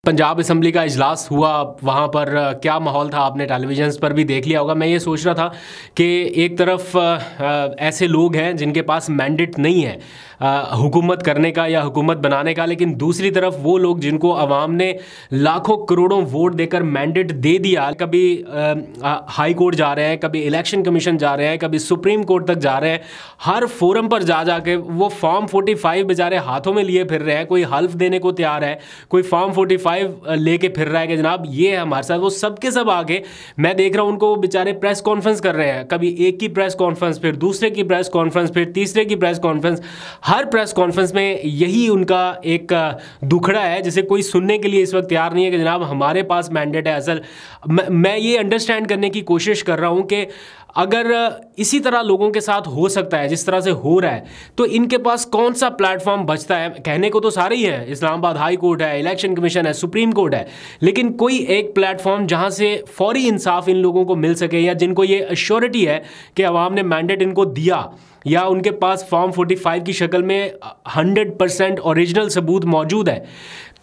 Punjab assembly का इजलास हुआ, वहाँ पर क्या माहौल था आपने टेलीविजन पर भी देख लिया होगा। मैं ये सोच रहा था कि एक तरफ ऐसे लोग हैं जिनके पास मैंडेट नहीं है हुकूमत करने का या हुकूमत बनाने का, लेकिन दूसरी तरफ वो लोग जिनको अवाम ने लाखों करोड़ों वोट देकर मैंडेट दे दिया, कभी हाई कोर्ट जा रहे हैं, कभी इलेक्शन कमीशन जा रहे हैं, कभी सुप्रीम कोर्ट तक जा रहे हैं, हर फोरम पर जा जा के वो फॉर्म 45 बेचारे हाथों में लिए फिर रहे हैं। कोई हल्फ देने को तैयार है, कोई फॉर्म 45 लेके फिर रहा है कि जनाब ये है हमारे साथ। वो सब के सब आगे मैं देख रहा हूँ उनको बेचारे प्रेस कॉन्फ्रेंस कर रहे हैं, कभी एक की प्रेस कॉन्फ्रेंस, फिर दूसरे की प्रेस कॉन्फ्रेंस, फिर तीसरे की प्रेस कॉन्फ्रेंस। हर प्रेस कॉन्फ्रेंस में यही उनका एक दुखड़ा है जिसे कोई सुनने के लिए इस वक्त तैयार नहीं है कि जनाब हमारे पास मैंडेट है। असल मैं ये अंडरस्टैंड करने की कोशिश कर रहा हूँ कि अगर इसी तरह लोगों के साथ हो सकता है जिस तरह से हो रहा है, तो इनके पास कौन सा प्लेटफॉर्म बचता है। कहने को तो सारे ही हैं, इस्लामाबाद हाई कोर्ट है, इलेक्शन कमीशन है, सुप्रीम कोर्ट है, लेकिन कोई एक प्लेटफॉर्म जहां से फौरी इंसाफ इन लोगों को मिल सके, या जिनको ये अश्योरिटी है कि अवाम ने मैंडेट इनको दिया, या उनके पास फॉर्म 45 की शक्ल में 100% ओरिजिनल सबूत मौजूद है।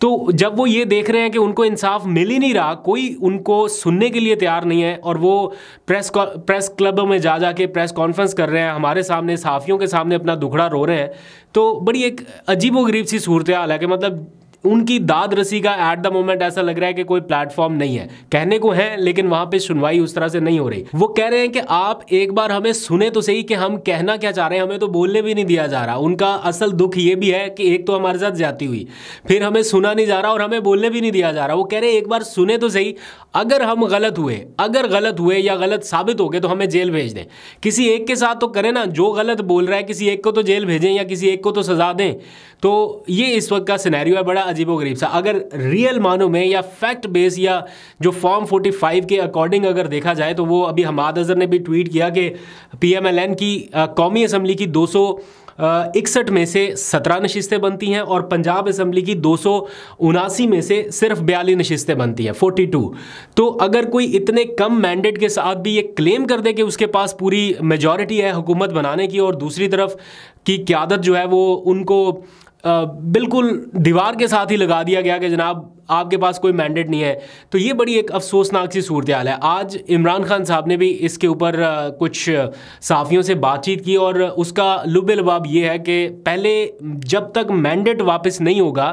तो जब वो ये देख रहे हैं कि उनको इंसाफ मिल ही नहीं रहा, कोई उनको सुनने के लिए तैयार नहीं है, और वो प्रेस क्लबों में जा के प्रेस कॉन्फ्रेंस कर रहे हैं, हमारे सामने सहाफ़ियों के सामने अपना दुखड़ा रो रहे हैं, तो बड़ी एक अजीबोगरीब सी सूरत हाल है कि मतलब उनकी दाद रसी का एट द मोमेंट ऐसा लग रहा है कि कोई प्लेटफॉर्म नहीं है। कहने को है लेकिन वहां पे सुनवाई उस तरह से नहीं हो रही। वो कह रहे हैं कि आप एक बार हमें सुने तो सही कि हम कहना क्या चाह रहे हैं, हमें तो बोलने भी नहीं दिया जा रहा। उनका असल दुख ये भी है कि एक तो हमारे साथ ज्यादती हुई, फिर हमें सुना नहीं जा रहा और हमें बोलने भी नहीं दिया जा रहा। वो कह रहे हैं एक बार सुने तो सही, अगर हम गलत हुए या गलत साबित हो गए तो हमें जेल भेज दें। किसी एक के साथ तो करें ना, जो गलत बोल रहा है किसी एक को तो जेल भेजें या किसी एक को तो सजा दें। तो ये इस वक्त का सिनेरियो है, बड़ा अजीबोगरीब सा। अगर रियल मानों में या फैक्ट बेस या जो फॉर्म 45 के अकॉर्डिंग अगर देखा जाए, तो वो अभी हमाद अजहर ने भी ट्वीट किया कि PMLN की कौमी असम्बली की 261 में से 17 नशिस्तें बनती हैं और पंजाब असम्बली की 279 में से सिर्फ 42 नशिस्तें बनती हैं, 42। तो अगर कोई इतने कम मैंडेट के साथ भी ये क्लेम कर दे कि उसके पास पूरी मेजॉरिटी है हुकूमत बनाने की, और दूसरी तरफ की क़यादत जो है वो उनको बिल्कुल दीवार के साथ ही लगा दिया गया कि जनाब आपके पास कोई मैंडेट नहीं है, तो ये बड़ी एक अफसोसनाक सी सूरत हाल है। आज इमरान खान साहब ने भी इसके ऊपर कुछ सहाफ़ियों से बातचीत की, और उसका लुबे लबाब ये है कि पहले जब तक मैंडेट वापस नहीं होगा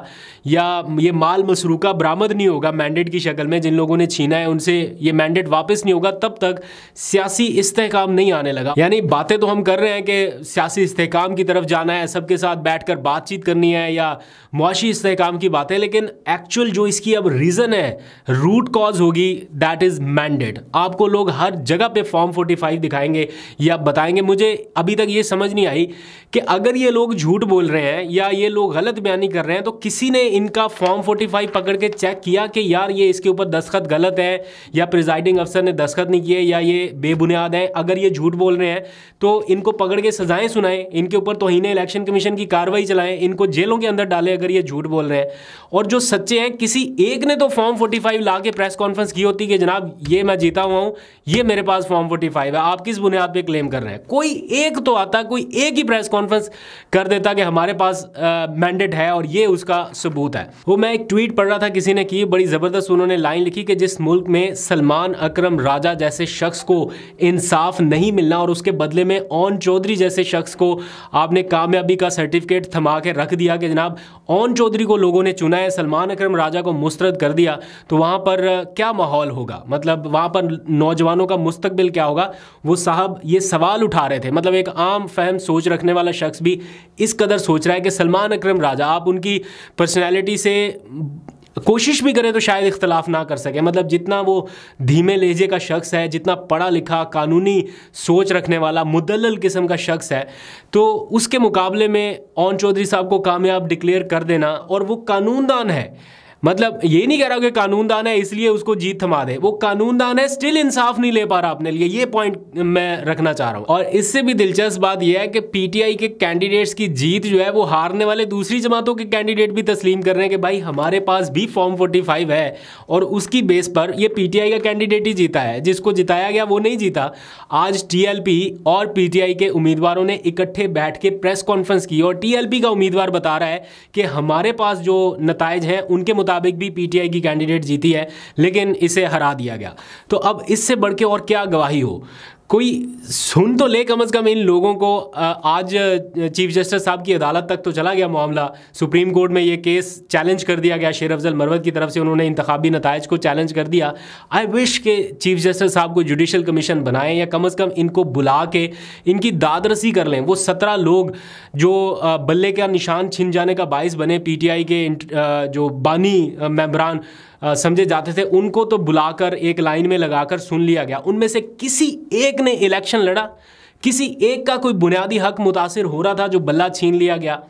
या ये माल मसरूका बरामद नहीं होगा मैंडेट की शक्ल में, जिन लोगों ने छीना है उनसे ये मैंडेट वापस नहीं होगा, तब तक सियासी इस्तेहकाम नहीं आने लगा। यानी बातें तो हम कर रहे हैं कि सियासी इस्तेहकाम की तरफ जाना है, सबके साथ बैठ कर बातचीत करनी है या मुआशी इस्तेहकाम की बातें, लेकिन एक्चुअल जो इसकी अब रीज़न है, रूट कॉज होगी, दैट इज़ मैंडेट। आपको लोग हर जगह पे फॉर्म 45 दिखाएंगे या बताएंगे। मुझे अभी तक ये समझ नहीं आई कि अगर ये लोग झूठ बोल रहे हैं या ये लोग गलत बयानी कर रहे हैं, तो किसी ने इनका फॉर्म 45 पकड़ के चेक किया कि यार ये इसके ऊपर दस्तखत गलत है, या प्रिजाइडिंग अफसर ने दस्तखत नहीं किए, या ये बेबुनियाद है। अगर ये झूठ बोल रहे हैं तो इनको पकड़ के सजाएं सुनाएं, इनके ऊपर तौहीन इलेक्शन कमीशन की कार्रवाई चलाएं, इनको जेलों के अंदर डालें अगर ये झूठ बोल रहे हैं। और जो सच्चे हैं, किसी एक ने तो फॉर्म 45 ला के प्रेस कॉन्फ्रेंस की होती कि जनाब ये मैं जीता हुआ हूँ, ये मेरे पास फॉर्म 45 है, आप किस बुनियाद पे क्लेम कर रहे हैं। कोई एक तो आता, कोई एक ही प्रेस कॉन्फ्रेंस कर देता कि हमारे पास मैंडेट है और ये उसका सबूत है। वो मैं एक ट्वीट पढ़ रहा था, किसी ने की, बड़ी ज़बरदस्त उन्होंने लाइन लिखी कि जिस मुल्क में सलमान अकरम राजा जैसे शख्स को इंसाफ नहीं मिलना और उसके बदले में ओन चौधरी जैसे शख्स को आपने कामयाबी का सर्टिफिकेट थमा के रख दिया कि जनाब ओन चौधरी को लोगों ने चुना है, सलमान अकरम राजा को मुस्तरद कर दिया, तो वहाँ पर क्या माहौल होगा, मतलब वहाँ पर नौजवानों का मुस्तकबिल क्या होगा। वो साहब ये सवाल उठा रहे थे, मतलब एक आम फहम सोच रखने वाला शख्स भी इस कदर सोच रहा है कि सलमान अकरम राजा, आप उनकी पर्सनैलिटी से कोशिश भी करें तो शायद इख्तलाफ ना कर सके, मतलब जितना वो धीमे लहजे का शख्स है, जितना पढ़ा लिखा कानूनी सोच रखने वाला मुदल्लल किस्म का शख्स है, तो उसके मुकाबले में ओन चौधरी साहब को कामयाब डिक्लेयर कर देना, और वो कानूनदान है। मतलब ये नहीं कह रहा कि कानूनदान है इसलिए उसको जीत थमा दे, वो कानूनदान है, स्टिल इंसाफ नहीं ले पा रहा अपने लिए। ये पॉइंट मैं रखना चाह रहा हूँ। और इससे भी दिलचस्प बात यह है कि PTI के कैंडिडेट्स की जीत जो है वो हारने वाले दूसरी जमातों के कैंडिडेट भी तस्लीम कर रहे हैं कि भाई हमारे पास भी फॉर्म 45 है, और उसकी बेस पर ये PTI का कैंडिडेट ही जीता है, जिसको जिताया गया वो नहीं जीता। आज TLP और PTI के उम्मीदवारों ने इकट्ठे बैठ के प्रेस कॉन्फ्रेंस की, और TLP का उम्मीदवार बता रहा है कि हमारे पास जो नताइज हैं उनके मुताबिक भी पीटीआई की कैंडिडेट जीती है, लेकिन इसे हरा दिया गया। तो अब इससे बढ़ के और क्या गवाही हो, कोई सुन तो ले कम से कम इन लोगों को। आज चीफ जस्टिस साहब की अदालत तक तो चला गया मामला, सुप्रीम कोर्ट में ये केस चैलेंज कर दिया गया शेर अफजल मरवत की तरफ से, उन्होंने इंतखाबी नताइज को चैलेंज कर दिया। आई विश के चीफ जस्टिस साहब को जुडिशल कमीशन बनाएं, या कम से कम इनको बुला के इनकी दादरसी कर लें। वो 17 लोग जो बल्ले का निशान छिन जाने का बाइस बने, पीटीआई के जो बानी मेंबरान समझे जाते थे, उनको तो बुलाकर एक लाइन में लगाकर सुन लिया गया। उनमें से किसी एक ने इलेक्शन लड़ा? किसी एक का कोई बुनियादी हक मुतासिर हो रहा था जो बल्ला छीन लिया गया?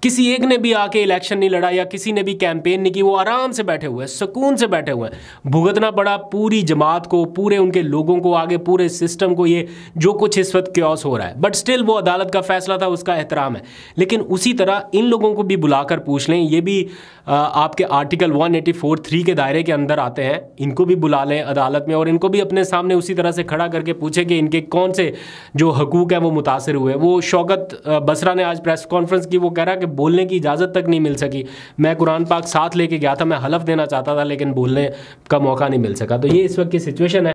किसी एक ने भी आके इलेक्शन नहीं लड़ा, या किसी ने भी कैंपेन नहीं की। वो आराम से बैठे हुए हैं, सुकून से बैठे हुए हैं। भुगतना पड़ा पूरी जमात को, पूरे उनके लोगों को, आगे पूरे सिस्टम को, ये जो कुछ इस वक्त क्योस हो रहा है। बट स्टिल वो अदालत का फैसला था, उसका एहतराम है। लेकिन उसी तरह इन लोगों को भी बुलाकर पूछ लें, ये भी आपके आर्टिकल 184(3) के दायरे के अंदर आते हैं। इनको भी बुला लें अदालत में, और इनको भी अपने सामने उसी तरह से खड़ा करके पूछे कि इनके कौन से जो हकूक़ हैं वो मुतासिर हुए। वो शौकत बसरा ने आज प्रेस कॉन्फ्रेंस की, वो कह रहा है कि बोलने की इजाज़त तक नहीं मिल सकी। मैं कुरान पाक साथ लेके गया था, मैं हलफ देना चाहता था, लेकिन बोलने का मौका नहीं मिल सका। तो ये इस वक्त की सिचुएशन है।